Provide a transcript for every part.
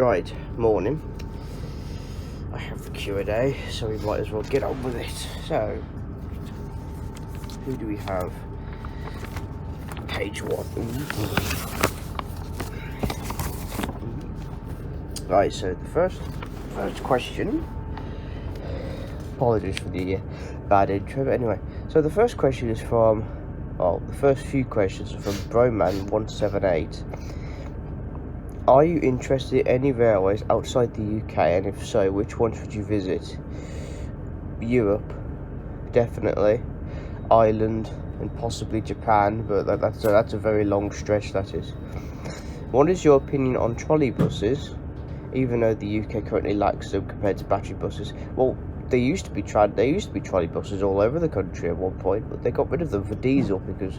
Right, morning. I have the Q&A, so we might as well get on with it. So, who do we have? Page 1. Right, so the first question. Apologies for the bad intro, but anyway. So the first question is from, well, the first few questions are from Broman178. Are you interested in any railways outside the UK, and if so, which ones would you visit? Europe, definitely. Ireland, and possibly Japan, but that's a very long stretch, that is. What is your opinion on trolley buses, even though the UK currently lacks them compared to battery buses? Well, there used to be trolley buses all over the country at one point, but they got rid of them for diesel because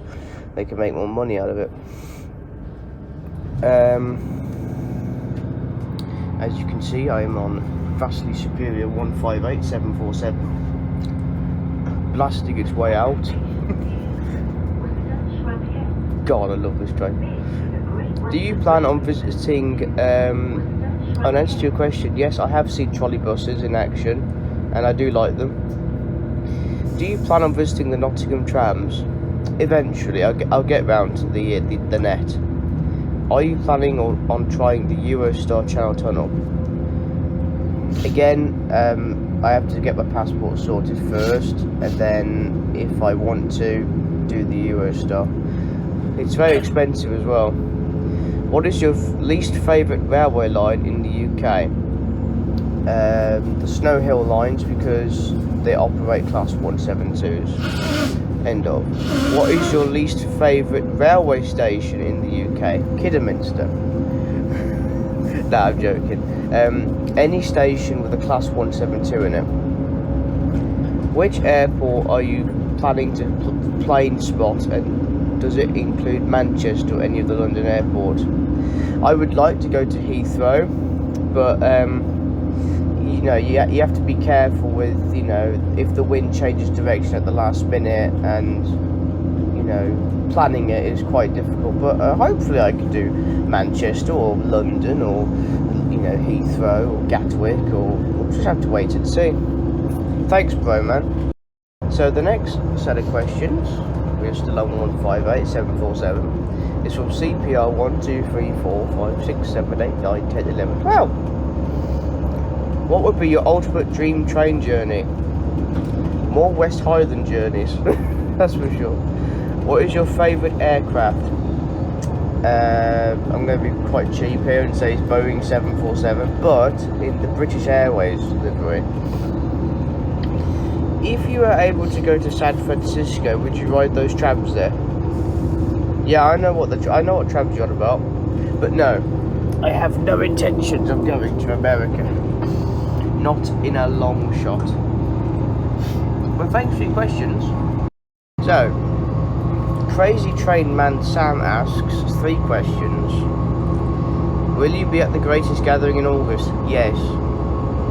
they can make more money out of it. As you can see, I am on vastly superior 158-747, blasting its way out. God, I love this train. Do you plan on visiting, an answer to your question, yes, I have seen trolley buses in action, and I do like them. Do you plan on visiting the Nottingham trams? Eventually, I'll get round to the net. Are you planning on trying the Reubsta Channel Tunnel? Again, I have to get my passport sorted first, and then if I want to do the Reubsta. It's very expensive as well. What is your least favourite railway line in the UK? The Snow Hill lines, because they operate class 172s. End of. What is your least favourite railway station in the UK? Kidderminster. Nah, I'm joking. Any station with a class 172 in it. Which airport are you planning to plane spot, and does it include Manchester or any of the London airports? I would like to go to Heathrow, but you know, you have to be careful with, you know, if the wind changes direction at the last minute, and, you know, planning it is quite difficult. But hopefully I could do Manchester or London or, you know, Heathrow or Gatwick, or we'll just have to wait and see. Thanks, bro, man. So the next set of questions, we're still on 158-747, is from CPR 1, 2, 3, 4, 5, 6, 7, 8, 9, 10, 11, 12. What would be your ultimate dream train journey? More West Highland journeys, that's for sure. What is your favourite aircraft? I'm going to be quite cheap here and say it's Boeing 747, but in the British Airways livery. If you were able to go to San Francisco, would you ride those trams there? Yeah, I know what trams you're on about, but no, I have no intentions of going to America. Not in a long shot. Well, thanks for your questions. So, Crazy Train Man Sam asks 3 questions. Will you be at the Greatest Gathering in August? Yes.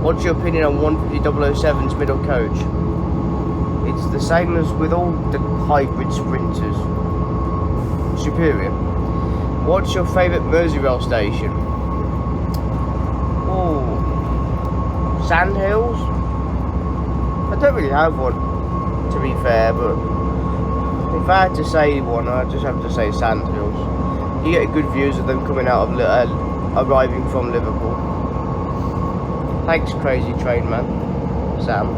What's your opinion on 150-007's middle coach? It's the same as with all the hybrid sprinters. Superior. What's your favourite Merseyrail station? Oh, Sandhills? I don't really have one, to be fair, but if I had to say one, I'd just have to say Sandhills. You get good views of them coming out of arriving from Liverpool. Thanks, Crazy Train Man Sam.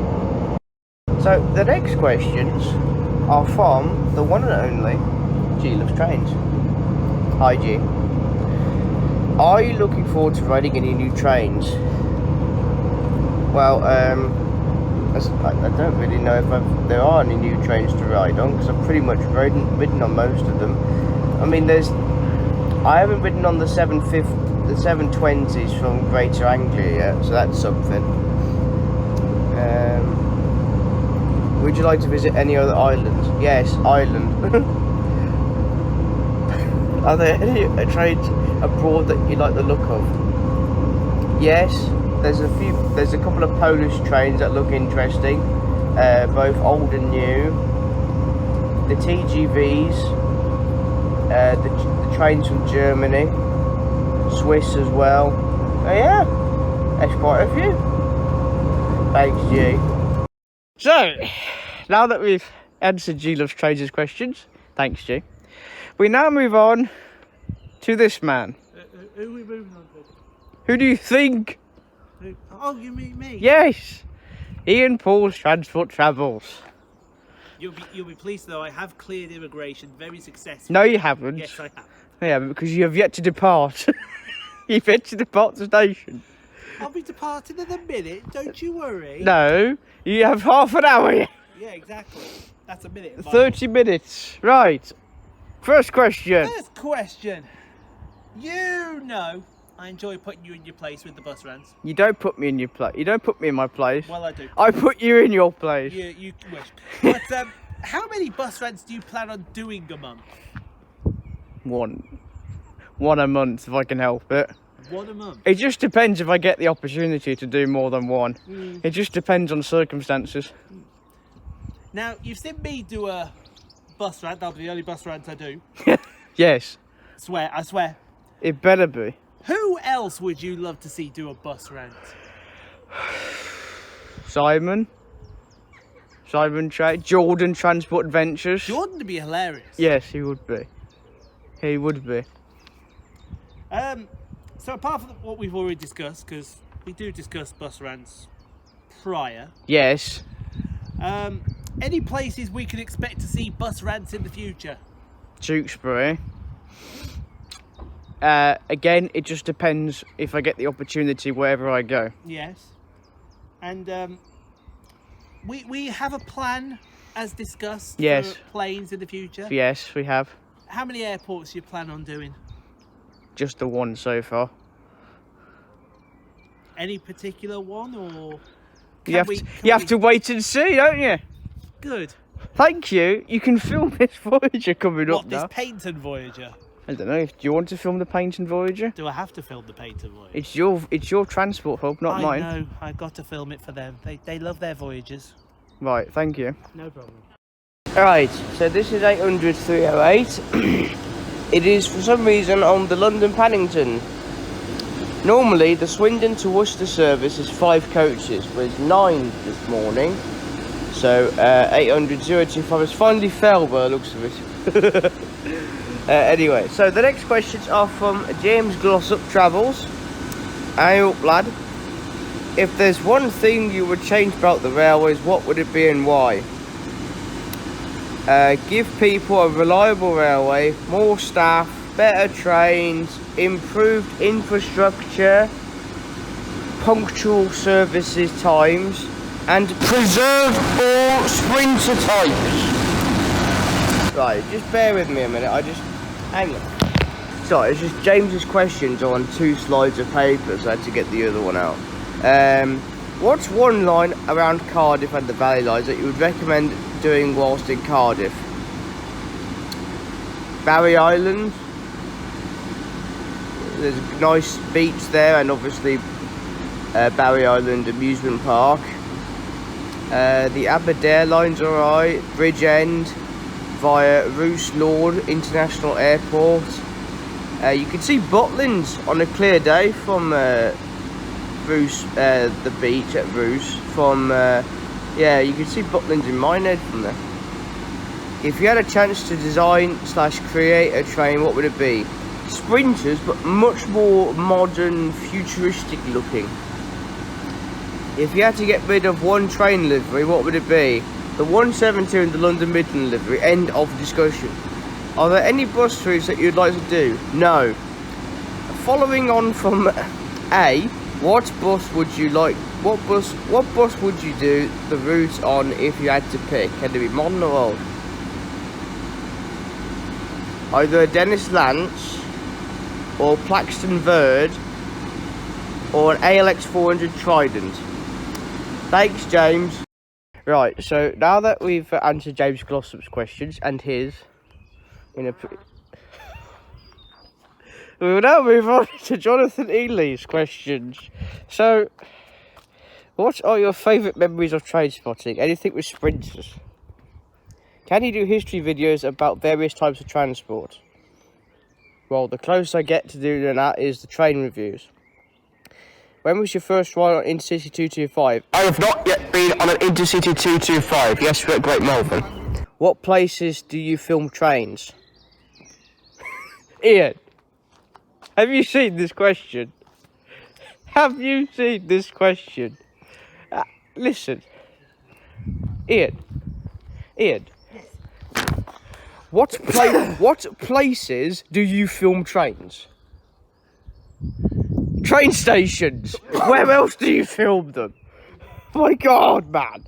So the next questions are from the one and only GLovesTrains. Hi G. Are you looking forward to riding any new trains? Well, I don't really know if there are any new trains to ride on, because I've pretty much ridden on most of them. I mean, I haven't ridden on the 720s from Greater Anglia yet, so that's something. Would you like to visit any other islands? Yes, Ireland. Are there any trains abroad that you like the look of? Yes, there's a couple of Polish trains that look interesting, both old and new. The TGVs, the trains from Germany, Swiss as well. Oh yeah, that's quite a few. Thanks, G. So, now that we've answered GLovesTrains' questions, thanks, G, we now move on to this man. Who are we moving on to? Who do you think? Oh, you mean me? Yes, Ian Poole's Transport Travels. You'll be pleased though, I have cleared immigration very successfully. No, you haven't. Yes, I have. Yeah, because you have yet to depart. You've yet to depart the station. I'll be departing in a minute, don't you worry. No, you have half an hour yet. Yeah, exactly. That's a minute. 30 minutes. Right. First question. First question. You know I enjoy putting you in your place with the bus runs. You don't put me in your place. You don't put me in my place. Well, I do. I put you in your place. You wish. But how many bus runs do you plan on doing a month? One a month if I can help it. One a month? It just depends if I get the opportunity to do more than one. It just depends on circumstances. Now, you've seen me do a bus rant. That'll be the only bus rant I do. Yes. I swear. It better be. Who else would you love to see do a bus rant? Simon Jordan Transport Adventures. Jordan would be hilarious. Yes, he would be. He would be. So apart from what we've already discussed, because we do discuss bus rants prior. Yes. Any places we can expect to see bus rants in the future? Tewkesbury. Again, it just depends if I get the opportunity wherever I go. Yes. And we have a plan, as discussed, yes, for planes in the future. Yes, we have. How many airports do you plan on doing? Just the one so far. Any particular one, or you have to wait and see, don't you? Good. Thank you. You can film this Voyager coming up now. What, this Painton Voyager? I don't know. Do you want to film the Painton Voyager? Do I have to film the Painton Voyager? It's your transport hub, not mine. I know. I've got to film it for them. They love their Voyagers. Right. Thank you. No problem. Right. So this is 800 308. It is for some reason on the London Paddington. Normally the Swindon to Worcester service is 5 coaches, but it's 9 this morning. So 800 025 has finally fell by the looks of it. Anyway, so the next questions are from James Glossop Travels. Hey up, lad. If there's one thing you would change about the railways, what would it be and why? Give people a reliable railway, more staff, better trains, improved infrastructure, punctual services times, and preserve all sprinter types. Right, just bear with me a minute, hang on. Sorry, it's just James's questions on 2 slides of paper, so I had to get the other one out. What's one line around Cardiff and the Valley lines that you would recommend doing whilst in Cardiff? Barry Island. There's a nice beach there, and obviously Barry Island Amusement Park. The Aberdare line's alright. Bridgend via Roos Lord International Airport. You can see Butlins on a clear day from Roos, the beach at Roos. Yeah, you can see Butlins in Minehead from there. If you had a chance to design / create a train, what would it be? Sprinters, but much more modern, futuristic looking. If you had to get rid of one train livery, what would it be? The 172 and the London Midland livery. End of discussion. Are there any bus routes that you'd like to do? No. Following on from A, what bus would you like? What bus would you do the route on if you had to pick? Can it be modern or old? Either a Dennis Lance or Plaxton Verd or an ALX 400 Trident. Thanks, James. Right, so now that we've answered James Glossop's questions and his, we will now move on to Jonathan Ely's questions. So, what are your favourite memories of train spotting? Anything with sprinters? Can you do history videos about various types of transport? Well, the closest I get to doing that is the train reviews. When was your first ride on Intercity 225? I have not yet been on an Intercity 225. Yes, we're at Great Malvern. What places do you film trains? Ian, have you seen this question? Have you seen this question? Listen. Ian. What places do you film trains? Train stations. Where else do you film them? My God, man.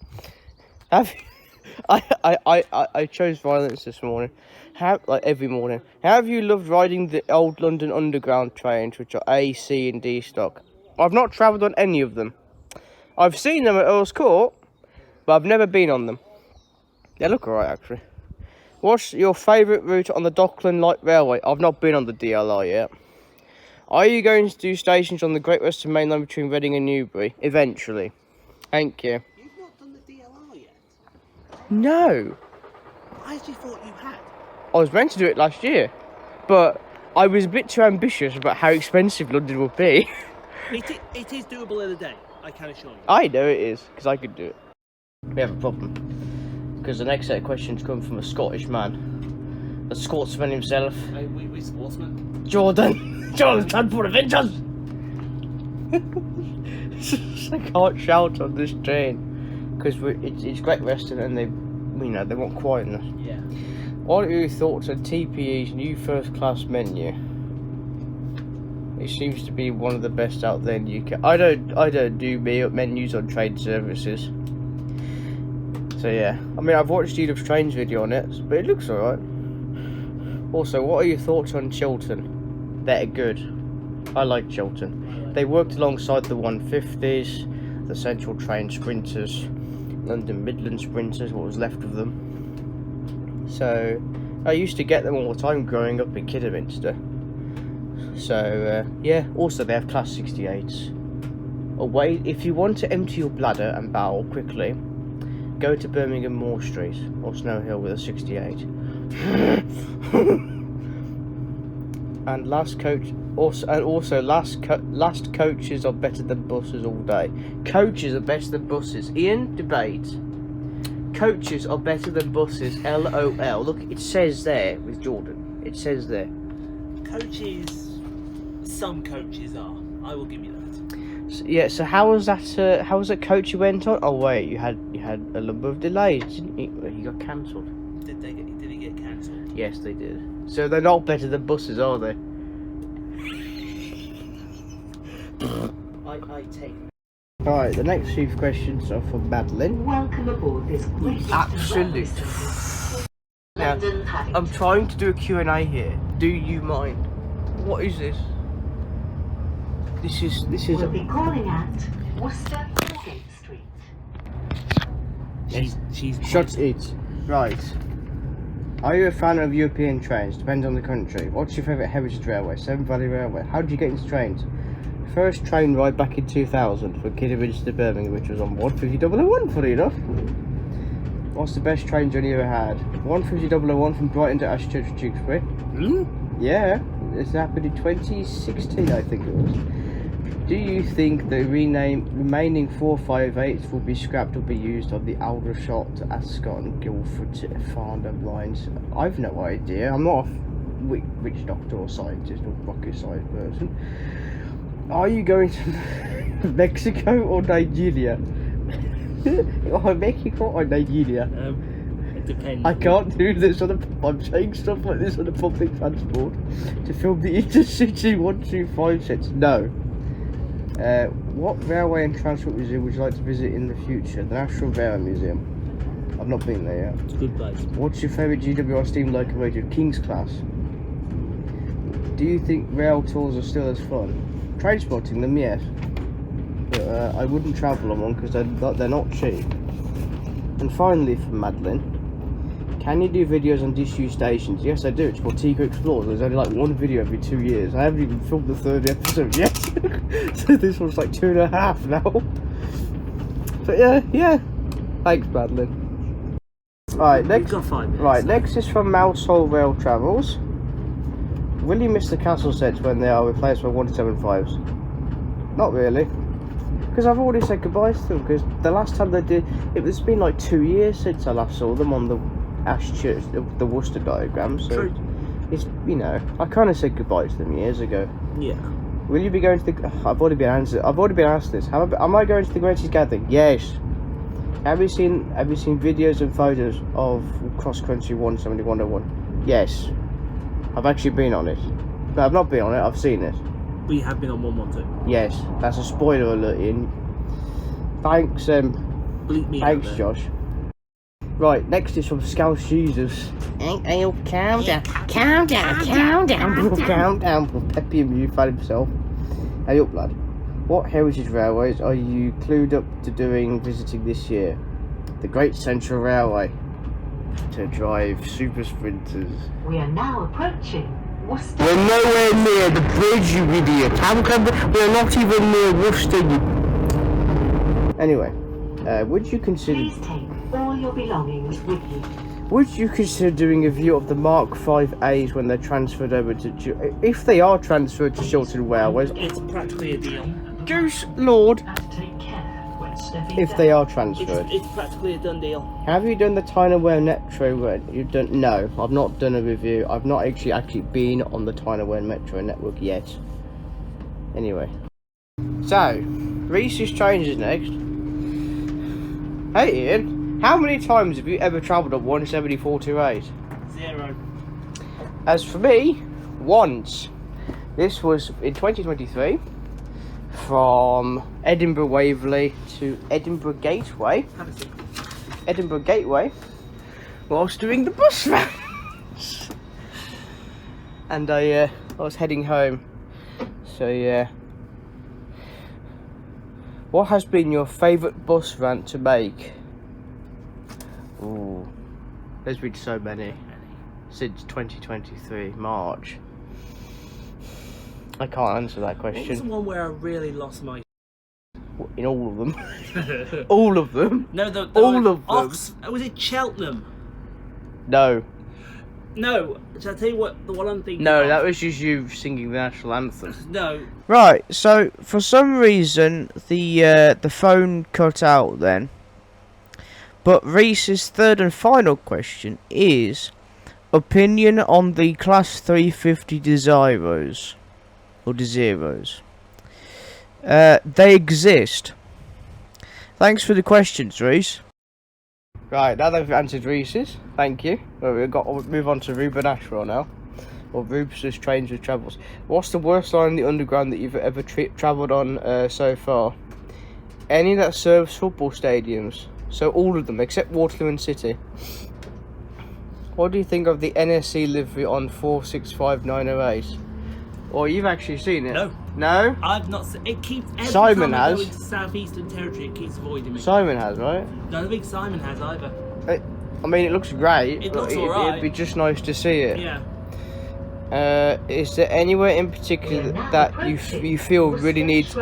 I chose violence this morning. Every morning. Have you loved riding the old London Underground trains, which are A, C, and D stock? I've not travelled on any of them. I've seen them at Earl's Court, but I've never been on them. They look alright, actually. What's your favourite route on the Dockland Light Railway? I've not been on the DLR yet. Are you going to do stations on the Great Western Main Line between Reading and Newbury? Eventually. Thank you. You've not done the DLR yet? No. I actually thought you had. I was meant to do it last year, but I was a bit too ambitious about how expensive London would be. It is doable in a day, I can assure you. I know it is, because I could do it. We have a problem, because the next set of questions come from a Scottish man. A Scotsman himself. Hey, we Scotsman? Jordan Transport Adventures! I can't shout on this train, because it's Great Western and they want quietness. Yeah. What are your thoughts on TPE's new first class menu? It seems to be one of the best out there in the UK. I don't do menus on train services. So yeah, I mean I've watched GLovesTrains video on it, but it looks alright. Also, what are your thoughts on Chiltern? They're good. I like Chiltern. They worked alongside the 150s, the Central Train Sprinters, London Midland Sprinters, what was left of them. So I used to get them all the time growing up in Kidderminster. So yeah, also they have Class 68s. Away, if you want to empty your bladder and bowel quickly, go to Birmingham Moor Street or Snow Hill with a 68. And last coaches are better than buses all day. Coaches are better than buses. Ian, debate. Coaches are better than buses. LOL. Look, it says there with Jordan. It says there. Some coaches are. I will give you that. So, yeah. So how was that? How was that coach you went on? Oh wait, you had a number of delays, didn't you? He got cancelled. Did he get cancelled? Yes, they did. So they're not better than buses, are they? I take. Alright, the next few questions are from Madeline. Welcome aboard this great Absolute. Now, I'm trying to do a Q&A here. Do you mind? What is this? This is We'll be calling at Worcester Street. She's Shut it. Right. Are you a fan of European trains? Depends on the country. What's your favourite heritage railway? Severn Valley Railway. How did you get into trains? First train ride back in 2000 from Kidderminster to Birmingham, which was on 150.001, funny enough. What's the best train journey you ever had? 150.001 from Brighton to Ashchurch to Tewkesbury. Really? Yeah, this happened in 2016, I think it was. Do you think the remaining 458s will be scrapped or be used on the Aldershot to Ascot and Guildford to Farnham lines? I've no idea. I'm not a witch doctor or scientist or rocket science person. Are you going to Mexico or Nigeria? Or Mexico or Nigeria? It depends. I can't do this I'm saying stuff like this on the public transport to film the Intercity 125 sets. No. What railway and transport museum would you like to visit in the future? The National Railway Museum. I've not been there yet. It's a good place. What's your favourite GWR steam locomotive? King's Class. Do you think rail tours are still as fun? Train spotting them, yes. But I wouldn't travel on one because they're not cheap. And finally from Madeline. Can you do videos on disused stations? Yes, I do. It's called Tico Explores. There's only like one video every 2 years. I haven't even filmed the third episode yet. So this one's like 2.5 now. But yeah. Thanks, Madeline. Right, next. Got 5 minutes. Right, next is from Mousehole Rail Travels. Will you miss the castle sets when they are replaced by 175s? Not really. Because I've already said goodbye to them. Because the last time they did, it's been like 2 years since I last saw them on the Ash Church, the Worcester diagram. So True. it's, you know, I kind of said goodbye to them years ago. Yeah. Will you be going to the? I've already been asked this. Am I going to the Greatest Gathering? Yes. Have you seen videos and photos of Cross Country 17101? Yes. I've actually been on it. No, I've not been on it. I've seen it. We have been on 112. Yes. That's a spoiler alert. In. Thanks. Bleep me Thanks, out there. Josh. Right. Next is from Scouse Jesus. Hey, calm down. Calm down. Peppy and you found himself. Hey up, lad. What heritage railways are you clued up to visiting this year? The Great Central Railway. To drive super sprinters. We are now approaching Worcester. We're nowhere near the bridge, you idiot. We're not even near Reubsta, you... Anyway, would you consider... Please take all your belongings with you. Would you consider doing a view of the Mark 5As when they're transferred over to... If they are transferred to Shilton Railways... It's practically a deal. Goose Lord! And take care when stepping If down. they are transferred. It's practically a done deal. Have you done the Tynerware Metro? You've done? No, I've not done a review. I've not actually been on the Tynerware Metro network yet. Anyway, so Reece's Trains is next. Hey Ian, how many times have you ever travelled on 17428? 0. As for me, once. This was in 2023 from Edinburgh Waverley to Edinburgh Gateway. Have a seat. Edinburgh Gateway whilst doing the bus rounds. And I was heading home. So yeah. What has been your favourite bus rant to make? Ooh, there's been so many since 2023 March. I can't answer that What was the question. one where I really lost my... In all of them. All of them? No, All of them? Was it Cheltenham? No. No. Shall I tell you what the one I'm thinking No, of? that was just you singing the national anthem. No. Right, so for some reason the phone cut out then. But Reece's third and final question is opinion on the Class 350 Desiros or Desiros. They exist. Thanks for the questions, Reece. Right, now that we've answered Reece's, thank you. Well, we'll move on to Ruben Ashrow now. Or Reubsta's Trains with Travels. What's the worst line in the underground that you've ever travelled on so far? Any that serves football stadiums. So all of them, except Waterloo and City. What do you think of the NSC livery on 465908? Well, you've actually seen it. No. No? I've not seen it. Keeps every Simon time I has. go into Southeastern Territory, it keeps avoiding me. Simon has, right? I don't think Simon has either. I mean, it looks great. It but looks alright. It'd be just nice to see it. Yeah. Is there anywhere in particular that you feel really needs...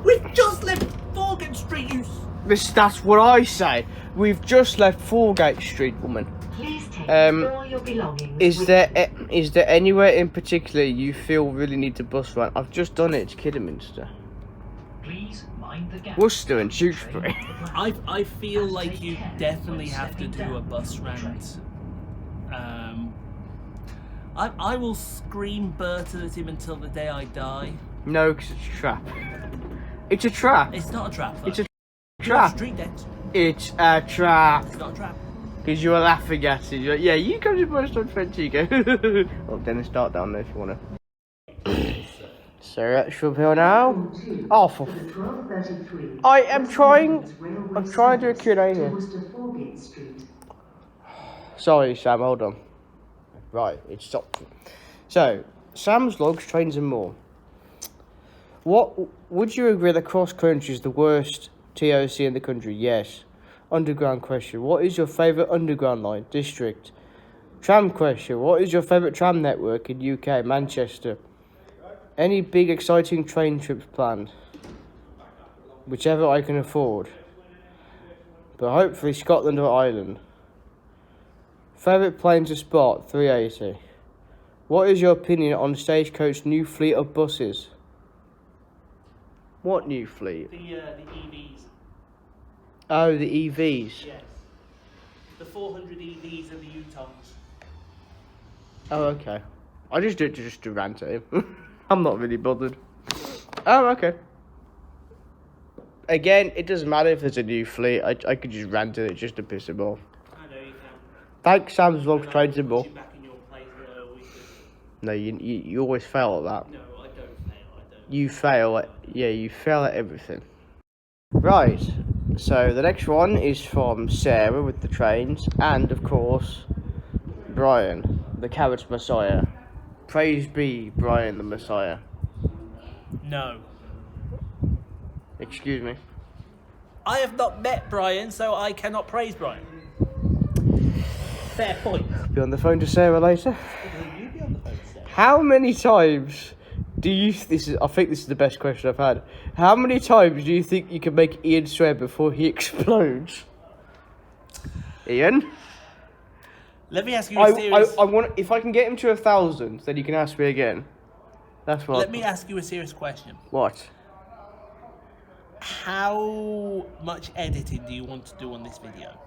We've just left Forgate Street, you... That's what I say. We've just left Foregate Street, woman. Please take Um, all your belongings Is with there is there anywhere in particular you feel really need to bus run? I've just done it. It's Kidderminster, Please mind the gap. Worcester, and Tewkesbury. I feel like you definitely have to do a bus rant. I will scream Burton at him until the day I die. No, because it's a trap. It's a trap. It's not a trap, though. It's a You're trap. street dance. It's a trap. It's not a trap. Because you were laughing at it. You're like, yeah, you come to Burst on French, you go. Well, Dennis, start down there if you want to. So that's up here now. Oh, for I am trying to do a Q&A here. Sorry, Sam, hold on. Right, it stopped. So, Sam's Logs, Trains and More. What would you agree that cross country is the worst TOC in the country? Yes. Underground question. What is your favourite underground line? District. Tram question. What is your favourite tram network in UK? Manchester. Any big exciting train trips planned? Whichever I can afford. But hopefully Scotland or Ireland. Favourite plane to spot? 380. What is your opinion on Stagecoach's new fleet of buses? What new fleet? The EVs. Oh, the EVs. Yes. The 400 EVs and the Utongs. Oh, okay. I just do it just to rant at him. I'm not really bothered. Oh, okay. Again, it doesn't matter if there's a new fleet. I could just rant at it just to piss him off. I know you can. Thanks, Sam's Vlogs Trains and more. Back in your place, No, you always fail at that. no, I don't fail. You fail at, yeah, you fail at everything. Right, so the next one is from Sarah with the trains, and of course, Brian, the Carrots Messiah. Praise be Brian the Messiah. No. Excuse me. I have not met Brian, so I cannot praise Brian. Fair point. Be on the phone to Sarah later. You be on the phone, Sarah. How many times do you? I think this is the best question I've had. How many times do you think you can make Ian swear before he explodes? Ian, Let me ask you a serious. I want. If I can get him to 1,000, then you can ask me again. That's what. Let me ask you a serious question. What? How much editing do you want to do on this video?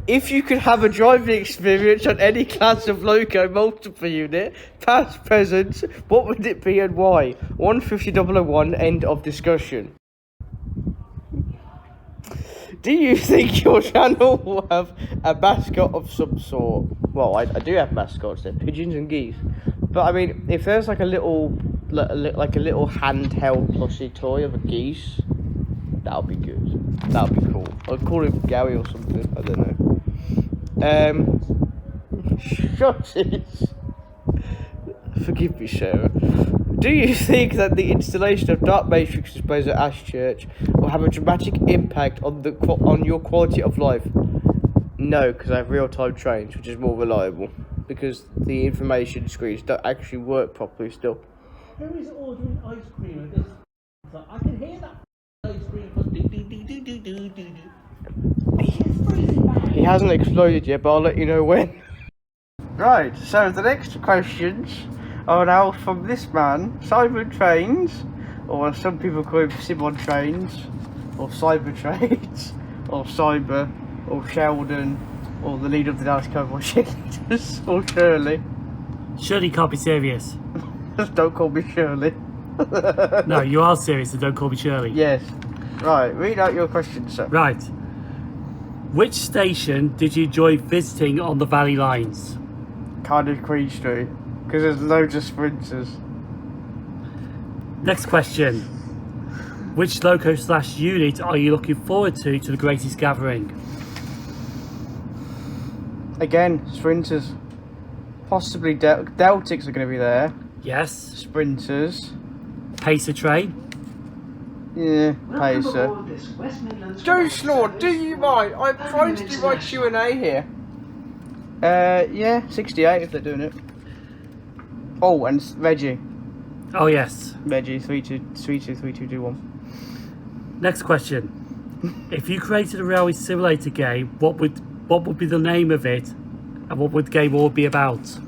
If you could have a driving experience on any class of loco multiple unit, past, present, what would it be and why? 150.001, end of discussion. Do you think your channel will have a mascot of some sort? Well, I do have mascots, they're pigeons and geese. But I mean, if there's like a little handheld plushie toy of a geese, that'll be good. That'll be cool. I'd call him Gary or something. I don't know. Shotties. Forgive me, Sarah. Do you think that the installation of dark matrix displays at Ashchurch will have a dramatic impact on your quality of life? No, because I have real-time trains, which is more reliable. Because the information screens don't actually work properly still. Who is ordering ice cream at this? I can hear that ice cream. He hasn't exploded yet, but I'll let you know when. Right, so the next questions are now from this man, SimOnTrains, or as some people call him SimOnTrains, or Cyber Trades, or Cyber, or Sheldon, or the leader of the Dallas Cowboy cheerleaders, or Shirley. Shirley can't be serious. Just don't call me Shirley. No, you are serious, so don't call me Shirley. Yes. Right, read out your question, sir. Right. Which station did you enjoy visiting on the Valley Lines? Cardiff Queen Street, because there's loads of sprinters. Next question. Which loco/unit are you looking forward to the greatest gathering? Again, sprinters. Possibly Deltics are going to be there. Yes. Sprinters. Pacer train? Yeah, Welcome Pacer. aboard this West Midlands Joe Snort, do you mind? I'm trying to do my Q&A here. Yeah, 68 if they're doing it. Oh, and Reggie. Oh yes. Reggie, 323221. Next question. If you created a railway simulator game, what would be the name of it, and what would the game all be about?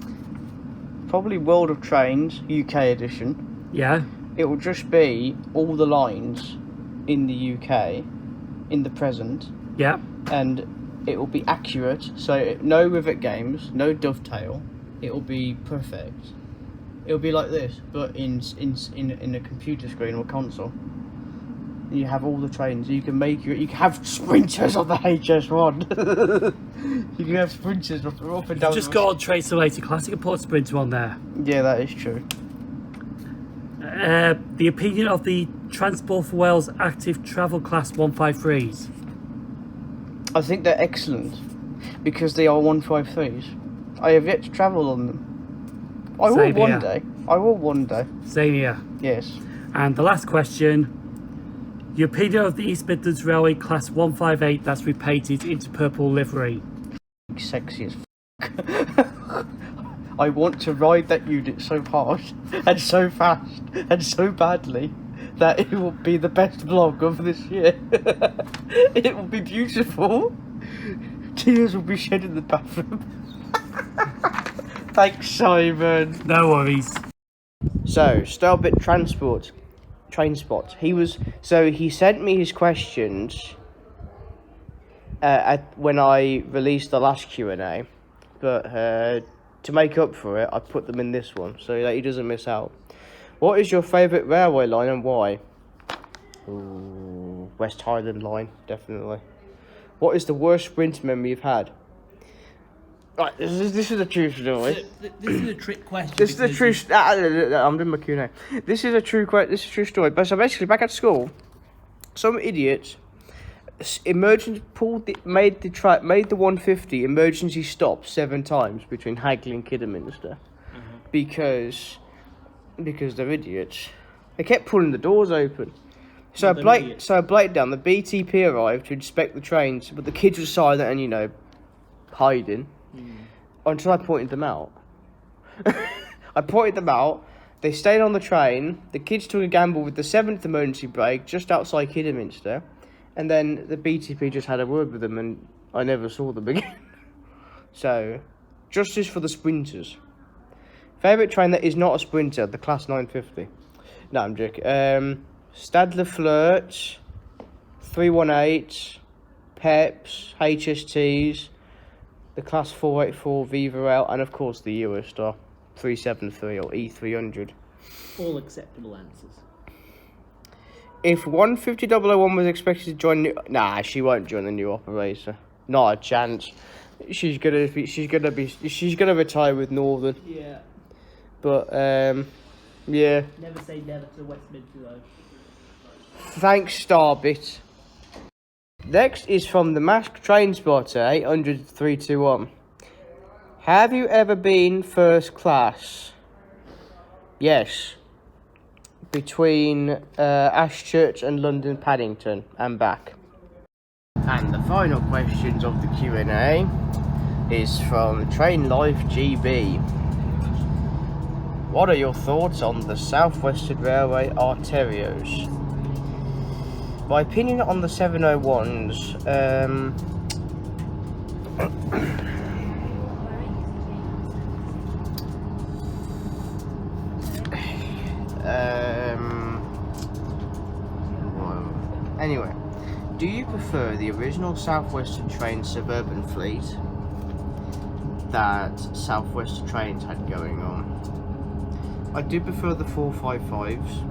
Probably World of Trains, UK edition. Yeah? It will just be all the lines in the UK, in the present, Yeah? and it will be accurate, so no rivet games, no dovetail, it will be perfect. It will be like this, but in a computer screen or console. You have all the trains. You can you can have sprinters on the HS1. You can have sprinters up and down. Just go on Train Simulator Classic and put a Sprinter on there. Yeah, that is true. The opinion of the Transport for Wales Active Travel Class 153s. I think they're excellent because they are 153s. I have yet to travel on them. I will Same one here. day. I will one day. Same here. Yes. And the last question. Your opinion of the East Midlands Railway Class 158 that's repainted into purple livery. Sexy as f***. I want to ride that unit so hard and so fast and so badly that it will be the best vlog of this year. It will be beautiful. Tears will be shed in the bathroom. Thanks, Simon. No worries. So, Starbit Trainspots. He sent me his questions when I released the last Q&A, but to make up for it, I put them in this one so that he doesn't miss out. What is your favourite railway line and why? Ooh, West Highland line, definitely. What is the worst sprint memory you've had? Right, this is a true story. This is a trick question. This is a true. I'm doing my Q&A. This is a true story. But so basically, back at school, some idiots made the 150 emergency stop 7 times between Hagley and Kidderminster, because they're idiots. They kept pulling the doors open. So I blanked down. The BTP arrived to inspect the trains, but the kids were silent and hiding. Until I pointed them out. I pointed them out. They stayed on the train. The kids took a gamble with the 7th emergency brake just outside Kidderminster, and then the BTP just had a word with them, and I never saw them again. So, justice for the sprinters. Favourite train that is not a sprinter, the Class 950. No, I'm joking. Stadler Flirt, 318, Peps, HSTs, the Class 484 Viva Rail, and of course the Reubsta 373 or E300. All acceptable answers. If 150.001 was expected to join nah, she won't join the new operator. Not a chance. She's gonna retire with Northern. Yeah. But yeah. Never say never to Westminster though. Thanks, Starbit. Next is from the Masked Train Spotter 800-321. Have you ever been first class? Yes. Between Ashchurch and London Paddington and back. And the final questions of the Q&A is from TrainLifeGB. What are your thoughts on the South Western Railway Arterios? My opinion on the 701s, anyway, do you prefer the original South Western Trains suburban fleet that South Western Trains had going on? I do prefer the 455s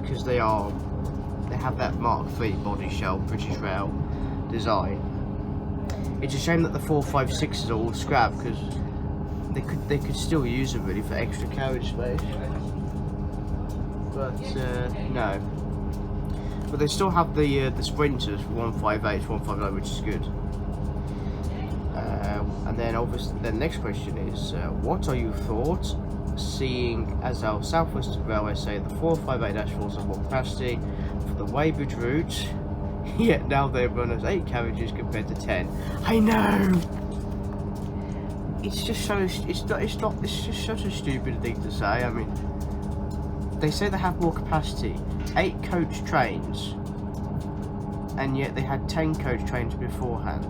because they have that Mark III body shell British Rail design. It's a shame that the 456s are all scrapped because they could still use them really for extra carriage space. But no. But they still have the sprinters for 158, 159, which is good. And then obviously the next question is, what are your thoughts seeing as our South Western Railway say the 458-4s have more capacity for the Weybridge route, yet now they run as 8 carriages compared to 10. I know. It's just such a stupid thing to say. I mean, they say they have more capacity, 8 coach trains, and yet they had 10 coach trains beforehand.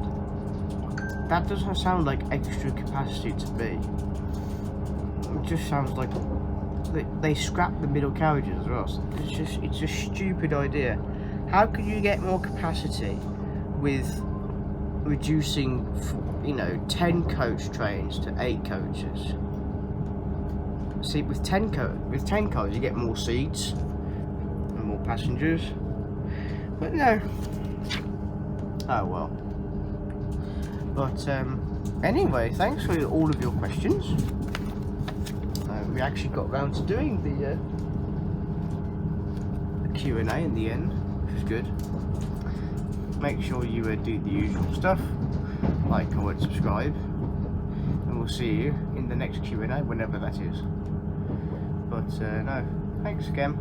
That doesn't sound like extra capacity to me. It just sounds like they scrapped the middle carriages as well. So it's a stupid idea. How can you get more capacity with reducing, 10 coach trains to 8 coaches? See, with 10 cars you get more seats and more passengers. But no. Oh well. But anyway, thanks for all of your questions. We actually got round to doing the Q&A in the end, which is good. Make sure you do the usual stuff, like, comment, subscribe, and we'll see you in the next Q&A, whenever that is. But no, thanks again.